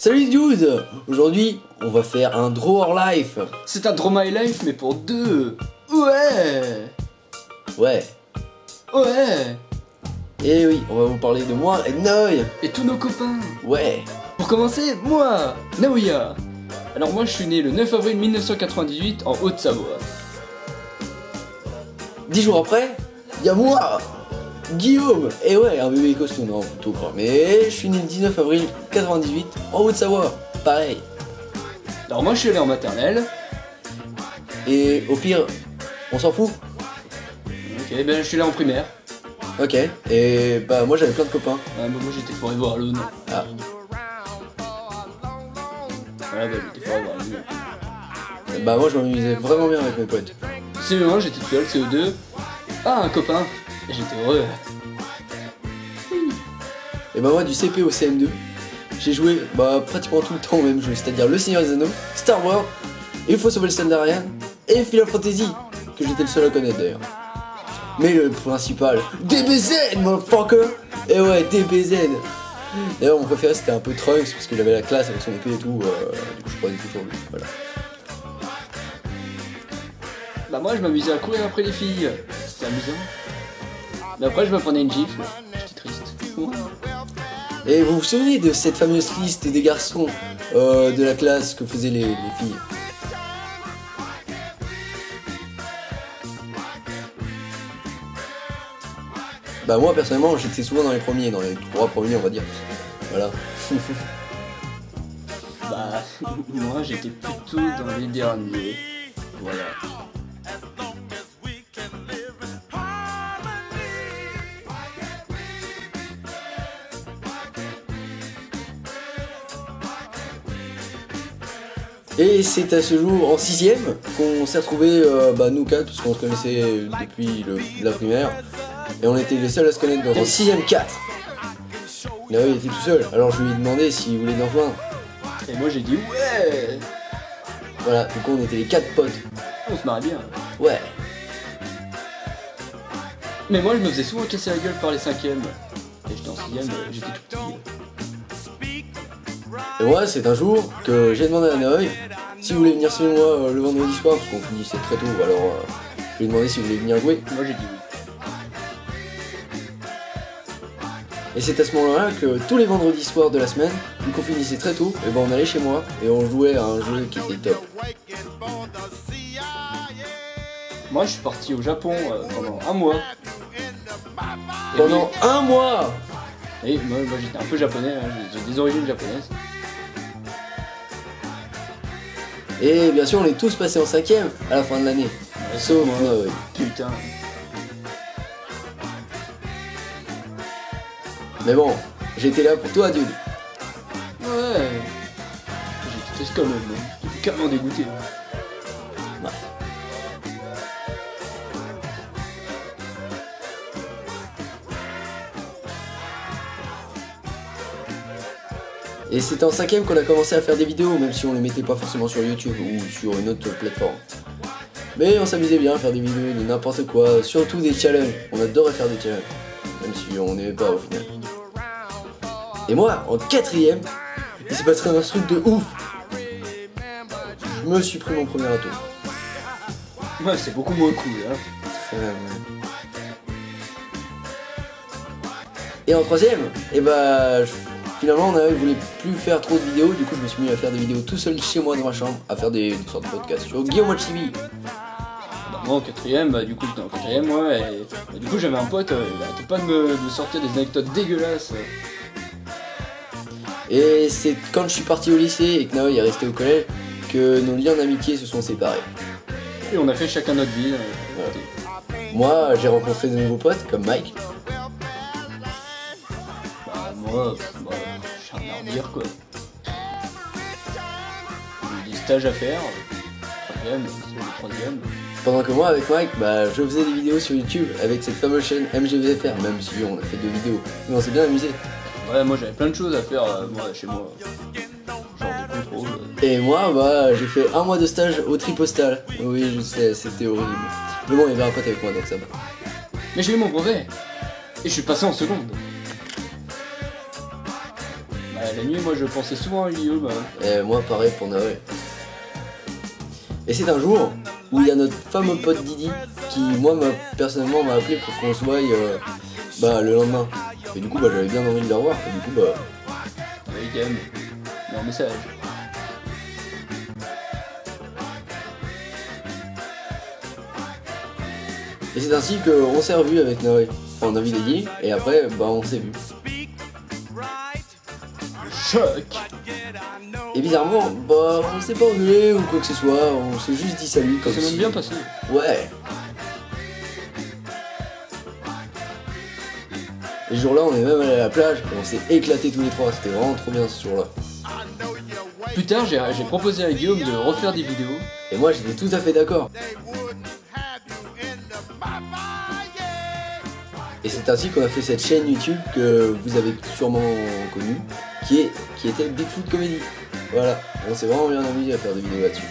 Salut dude! Aujourd'hui, on va faire un Draw Our Life. C'est un Draw My Life, mais pour deux. Ouais. Ouais. Ouais. Et oui, on va vous parler de moi et de Noy. Et tous nos copains. Ouais. Pour commencer, moi, Naoya. Alors moi, je suis né le 9 avril 1998 en Haute-Savoie. 10 jours après, il y a moi, Guillaume. Et ouais, un bébé costaud, non, plutôt pas. Mais je suis né le 19 avril 98 en Haute-Savoie. Pareil. Alors moi, je suis allé en maternelle. Et au pire, on s'en fout. Ok, ben je suis allé en primaire. Ok. Et bah moi j'avais plein de copains. Moi j'étais Forever Alone. Ah. Voilà, bah j'étais Forever Alone. Bah moi je m'amusais vraiment bien avec mes potes. CE1, j'étais tout seul. CE2, un copain. Et j'étais heureux. Et bah moi du CP au CM2, j'ai joué pratiquement tout le temps au même jeu, c'est-à-dire Le Seigneur des Anneaux, Star Wars, Il faut sauver le soldat Ryan et Final Fantasy, que j'étais le seul à connaître d'ailleurs. Mais le principal, DBZ, motherfucker. Et ouais, DBZ. D'ailleurs mon préféré c'était un peu Trunks, parce qu'il avait la classe avec son épée et tout, du coup je prenais toujours lui, voilà. Bah moi je m'amusais à courir après les filles. C'était amusant. Mais après je me prenais une gifle. J'étais triste. Et vous vous souvenez de cette fameuse liste des garçons de la classe que faisaient les filles? Bah moi personnellement j'étais souvent dans les premiers, dans les 3 premiers on va dire. Voilà. Bah moi j'étais plutôt dans les derniers. Voilà. Et c'est à ce jour en 6ème qu'on s'est retrouvés, nous 4, parce qu'on se connaissait depuis la primaire. Et on était les seuls à se connaître dans un 6ème 4. Là il était tout seul, alors je lui ai demandé s'il voulait nous rejoindre. Et moi j'ai dit ouais. Voilà, du coup on était les 4 potes. On se marrait bien. Ouais. Mais moi je me faisais souvent casser la gueule par les 5ème. Et j'étais en 6ème, j'étais tout petit. Et moi c'est un jour que j'ai demandé à Noy s'il voulait venir chez moi le vendredi soir, parce qu'on finissait très tôt, alors je lui ai demandé s'il voulait venir jouer. Moi j'ai dit oui. Et c'est à ce moment-là que tous les vendredis soirs de la semaine, vu qu'on finissait très tôt, et on allait chez moi et on jouait à un jeu qui était top. Moi je suis parti au Japon pendant un mois. Et Pendant un mois. Et moi j'étais un peu japonais, hein, j'ai des origines japonaises. Et bien sûr on est tous passés en 5ème à la fin de l'année. Ouais, Sauf moi, Noy. putain. Mais bon, j'étais là pour toi, dude. Ouais. J'étais triste quand même, hein. J'étais carrément dégoûté. Ouais. Et c'était en 5ème qu'on a commencé à faire des vidéos, même si on les mettait pas forcément sur YouTube ou sur une autre plateforme. Mais on s'amusait bien à faire des vidéos de n'importe quoi, surtout des challenges. On adorait faire des challenges, même si on n'aimait pas au final. Et moi, en 4ème, il s'est passé un truc de ouf. Je me suis pris mon premier râteau. Ouais, c'est beaucoup moins cool, hein. Et en 3ème, finalement on voulait plus faire trop de vidéos, du coup je me suis mis à faire des vidéos tout seul chez moi dans ma chambre, à faire des sortes de podcasts sur Guillaume Watchibi. Bah moi en 4ème, du coup j'étais en 4ème, ouais, et du coup j'avais un pote, il arrêtait pas de me sortir des anecdotes dégueulasses. Et c'est quand je suis parti au lycée et que Naoy est resté au collège que nos liens d'amitié se sont séparés. Et on a fait chacun notre vie. Ouais. Moi j'ai rencontré de nouveaux potes comme Mike. Bah moi, je suis un ardir quoi. J'ai eu des stages à faire, 3ème. Pendant que moi avec Mike, je faisais des vidéos sur YouTube avec cette fameuse chaîne MGVFR, même si on a fait 2 vidéos. Mais on s'est bien amusé. Ouais, moi j'avais plein de choses à faire chez moi. Genre des contrôles. Et moi, j'ai fait un mois de stage au Tripostal. Oui, je sais, c'était horrible. Mais bon, il y avait un pote avec moi, donc ça va. Mais j'ai eu mon brevet. Et je suis passé en seconde. la nuit, moi je pensais souvent à Guillaume. Et moi pareil pour Noël. Et c'est un jour où il y a notre fameux pote Didi qui moi personnellement m'a appelé pour qu'on se voie le lendemain. Et du coup j'avais bien envie de le revoir. Et du coup Oui, game. Mais un message. Et c'est ainsi qu'on s'est revu avec Noé. Enfin on a vu Didi et après on s'est vu. Choc. Et bizarrement, on s'est pas engueulé ou quoi que ce soit, on s'est juste dit salut comme Ça s'est même bien passé. Ouais. Et ce jour-là, on est même allé à la plage et on s'est éclaté tous les trois, c'était vraiment trop bien ce jour-là. Plus tard, j'ai proposé à Guillaume de refaire des vidéos. Et moi, j'étais tout à fait d'accord. Et c'est ainsi qu'on a fait cette chaîne YouTube que vous avez sûrement connue, qui était Bigfoot Comedy. Voilà, on s'est vraiment bien amusé à faire des vidéos là-dessus.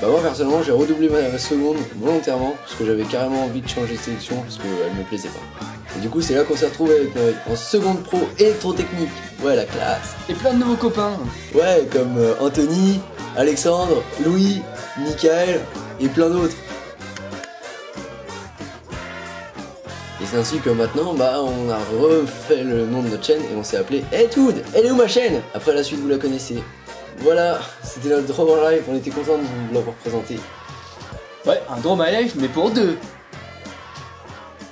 Moi personnellement j'ai redoublé ma seconde volontairement parce que j'avais carrément envie de changer de sélection parce qu'elle me plaisait pas. Et du coup c'est là qu'on s'est retrouvé avec Noé en seconde pro électrotechnique. Ouais, la classe. Et plein de nouveaux copains. Ouais, comme Anthony, Alexandre, Louis, Michael et plein d'autres. Et c'est ainsi que maintenant, on a refait le nom de notre chaîne et on s'est appelé Hey Dude, elle est où ma chaîne? Après la suite, vous la connaissez. Voilà, c'était notre Draw My Life, on était contents de vous l'avoir présenté. Ouais, un Draw My Life, mais pour deux.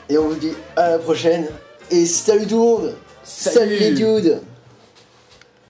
Et on vous dit à la prochaine, et salut tout le monde. Salut les dudes.